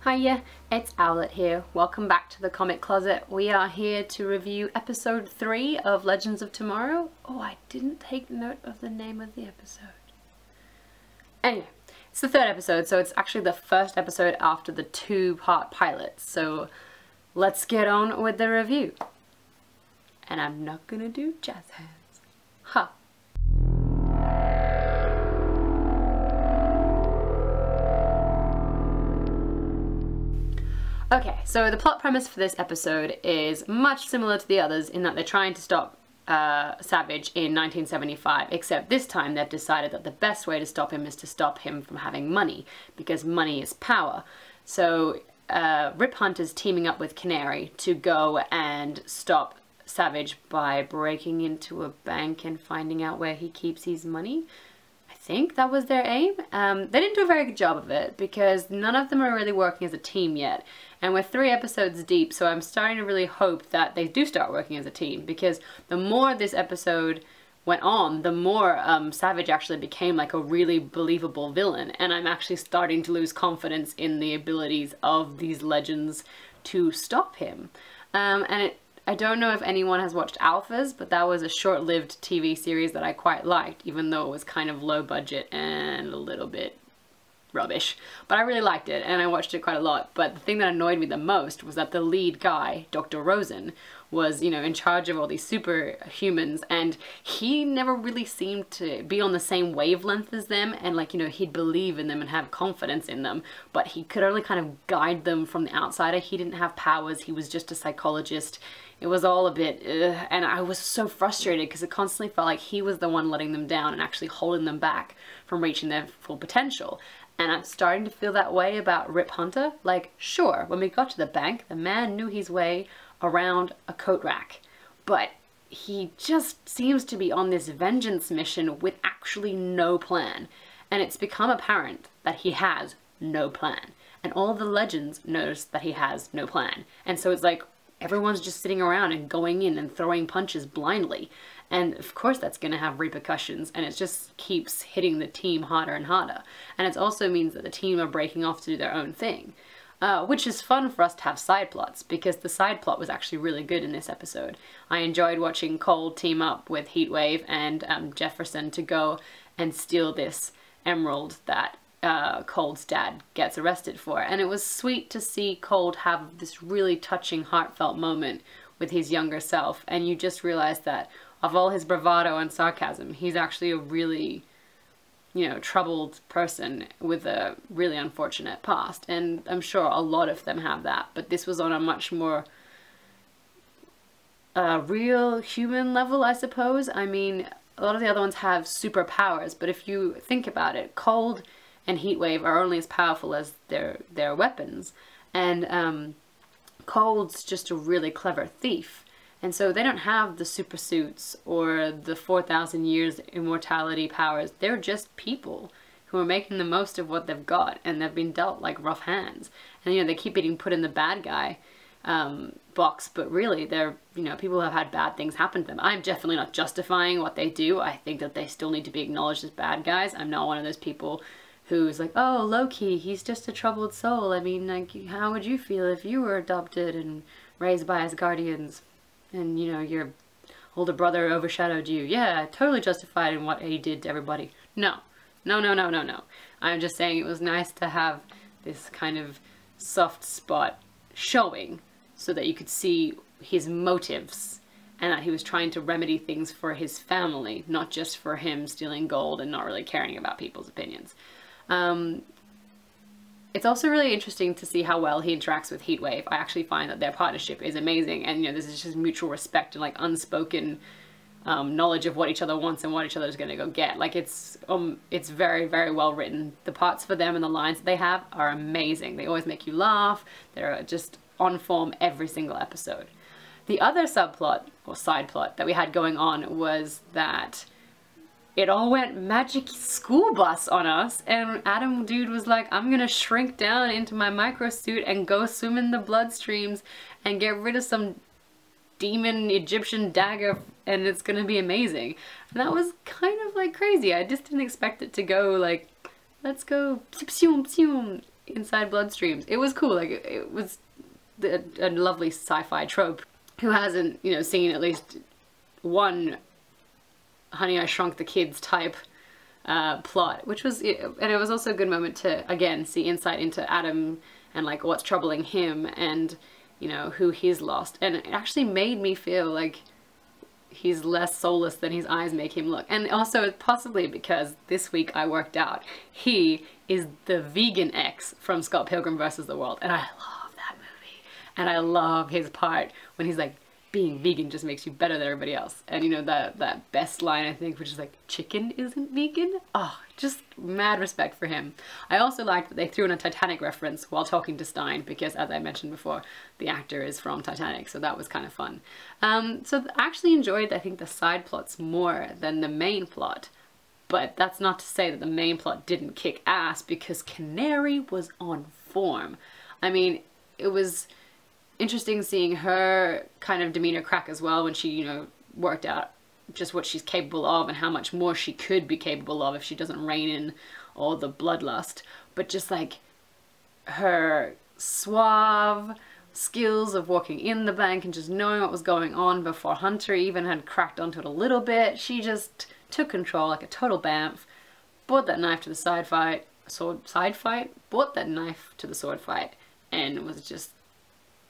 Hiya, it's Owlett here. Welcome back to the Comic Closet. We are here to review episode 3 of Legends of Tomorrow. Oh, I didn't take note of the name of the episode. Anyway, it's the 3rd episode, so it's actually the 1st episode after the 2-part pilot. So let's get on with the review. And I'm not gonna do jazz hands. Ha! Okay, so the plot premise for this episode is much similar to the others in that they're trying to stop Savage in 1975, except this time they've decided that the best way to stop him is to stop him from having money, because money is power. So Rip Hunter's teaming up with Canary to go and stop Savage by breaking into a bank and finding out where he keeps his money. I think that was their aim. They didn't do a very good job of it because none of them are really working as a team yet. And we're 3 episodes deep, so I'm starting to really hope that they do start working as a team, because the more this episode went on, the more Savage actually became like a really believable villain, and I'm actually starting to lose confidence in the abilities of these legends to stop him. I don't know if anyone has watched Alphas, but that was a short-lived TV series that I quite liked, even though it was kind of low budget and a little bit rubbish. But I really liked it, and I watched it quite a lot. But the thing that annoyed me the most was that the lead guy, Dr. Rosen, was, you know, in charge of all these superhumans, and he never really seemed to be on the same wavelength as them, and like, you know, he'd believe in them and have confidence in them, but he could only kind of guide them from the outsider. He didn't have powers, he was just a psychologist. It was all a bit, and I was so frustrated because it constantly felt like he was the one letting them down and actually holding them back from reaching their full potential. And I'm starting to feel that way about Rip Hunter. Like, sure, when we got to the bank, the man knew his way around a coat rack, but he just seems to be on this vengeance mission with actually no plan. And it's become apparent that he has no plan. And all the legends notice that he has no plan. And so it's like, everyone's just sitting around and going in and throwing punches blindly. And of course that's going to have repercussions, and it just keeps hitting the team harder and harder. And it also means that the team are breaking off to do their own thing. Which is fun for us to have side plots, because the side plot was actually really good in this episode. I enjoyed watching Cole team up with Heatwave and Jefferson to go and steal this emerald that Cold's dad gets arrested for. And it was sweet to see Cold have this really touching, heartfelt moment with his younger self, and you just realize that of all his bravado and sarcasm, he's actually a really, you know, troubled person with a really unfortunate past. And I'm sure a lot of them have that, but this was on a much more real human level, I suppose. I mean, a lot of the other ones have superpowers, but if you think about it, Cold and Heatwave are only as powerful as their weapons, and Cold's just a really clever thief. And so they don't have the super suits or the 4,000 years immortality powers. They're just people who are making the most of what they've got, and they've been dealt like rough hands. And you know, they keep getting put in the bad guy box, but really they're, you know, people have had bad things happen to them. I'm definitely not justifying what they do. I think that they still need to be acknowledged as bad guys. I'm not one of those people who's like, oh, Loki, he's just a troubled soul. I mean, like, how would you feel if you were adopted and raised by his guardians? And, you know, your older brother overshadowed you. Yeah, totally justified in what he did to everybody. No. No, no, no, no, no. I'm just saying it was nice to have this kind of soft spot showing so that you could see his motives and that he was trying to remedy things for his family, not just for him stealing gold and not really caring about people's opinions. It's also really interesting to see how well he interacts with Heatwave. I actually find that their partnership is amazing, and, you know, this is just mutual respect and like unspoken knowledge of what each other wants and what each other is going to go get. Like, it's very, very well written. The parts for them and the lines that they have are amazing. They always make you laugh. They're just on form every single episode. The other subplot or side plot that we had going on was that it all went magic school bus on us, and Adam dude was like, I'm gonna shrink down into my micro suit and go swim in the bloodstreams and get rid of some demon Egyptian dagger, and it's gonna be amazing. And that was kind of like crazy. I just didn't expect it to go like, let's go psium psium. inside bloodstreams. It was cool. Like, it was a lovely sci-fi trope. Who hasn't, you know, seen at least one Honey, I Shrunk the Kids type plot, which was, and it was also a good moment to, again, see insight into Adam and like what's troubling him and, you know, who he's lost. And it actually made me feel like he's less soulless than his eyes make him look. And also possibly because this week I worked out he is the vegan ex from Scott Pilgrim vs. the World, and I love that movie. And I love his part when he's like, being vegan just makes you better than everybody else. And you know, that best line, I think, which is like, chicken isn't vegan? Oh, just mad respect for him. I also liked that they threw in a Titanic reference while talking to Stein, because as I mentioned before, the actor is from Titanic, so that was kind of fun. So I actually enjoyed, I think, the side plots more than the main plot. But that's not to say that the main plot didn't kick ass, because Canary was on form. I mean, it was interesting seeing her kind of demeanor crack as well when she, you know, worked out just what she's capable of and how much more she could be capable of if she doesn't rein in all the bloodlust. But just like her suave skills of walking in the bank and just knowing what was going on before Hunter even had cracked onto it a little bit, she just took control like a total bamf, brought that knife to the side fight, brought that knife to the sword fight, and was just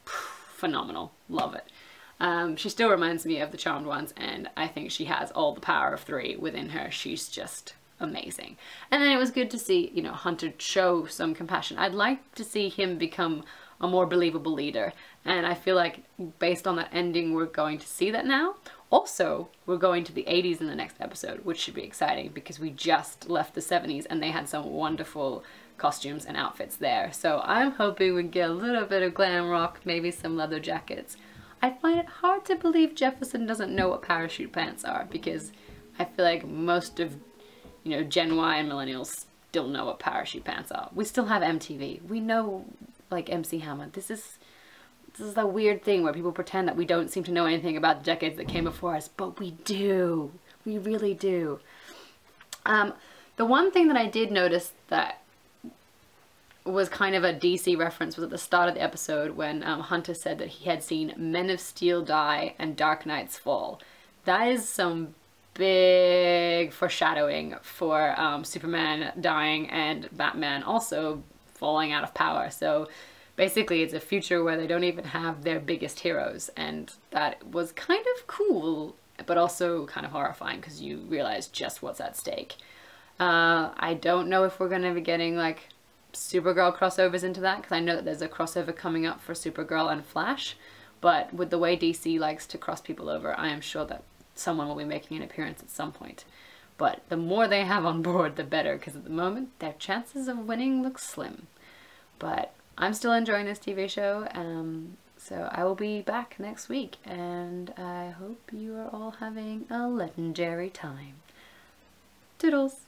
phenomenal. Love it. She still reminds me of the Charmed Ones, and I think she has all the power of 3 within her. She's just amazing. And then it was good to see, you know, Hunter show some compassion. I'd like to see him become a more believable leader, and I feel like based on that ending we're going to see that now. Also, we're going to the 80s in the next episode, which should be exciting because we just left the 70s and they had some wonderful costumes and outfits there. So I'm hoping we get a little bit of glam rock, maybe some leather jackets. I find it hard to believe Jefferson doesn't know what parachute pants are, because I feel like most of, you know, Gen Y and millennials still know what parachute pants are. We still have MTV. We know, like, MC Hammer. This is a weird thing where people pretend that we don't seem to know anything about the decades that came before us, but we do. We really do. The one thing that I did notice that was kind of a DC reference was at the start of the episode when Hunter said that he had seen Men of Steel die and Dark Knights fall. That is some big foreshadowing for Superman dying and Batman also falling out of power. So basically it's a future where they don't even have their biggest heroes, and that was kind of cool but also kind of horrifying because you realize just what's at stake. I don't know if we're going to be getting like Supergirl crossovers into that, because I know that there's a crossover coming up for Supergirl and Flash, but with the way DC likes to cross people over, I am sure that someone will be making an appearance at some point. But the more they have on board, the better, because at the moment their chances of winning look slim. But I'm still enjoying this TV show, so I will be back next week, and I hope you are all having a legendary time. Toodles!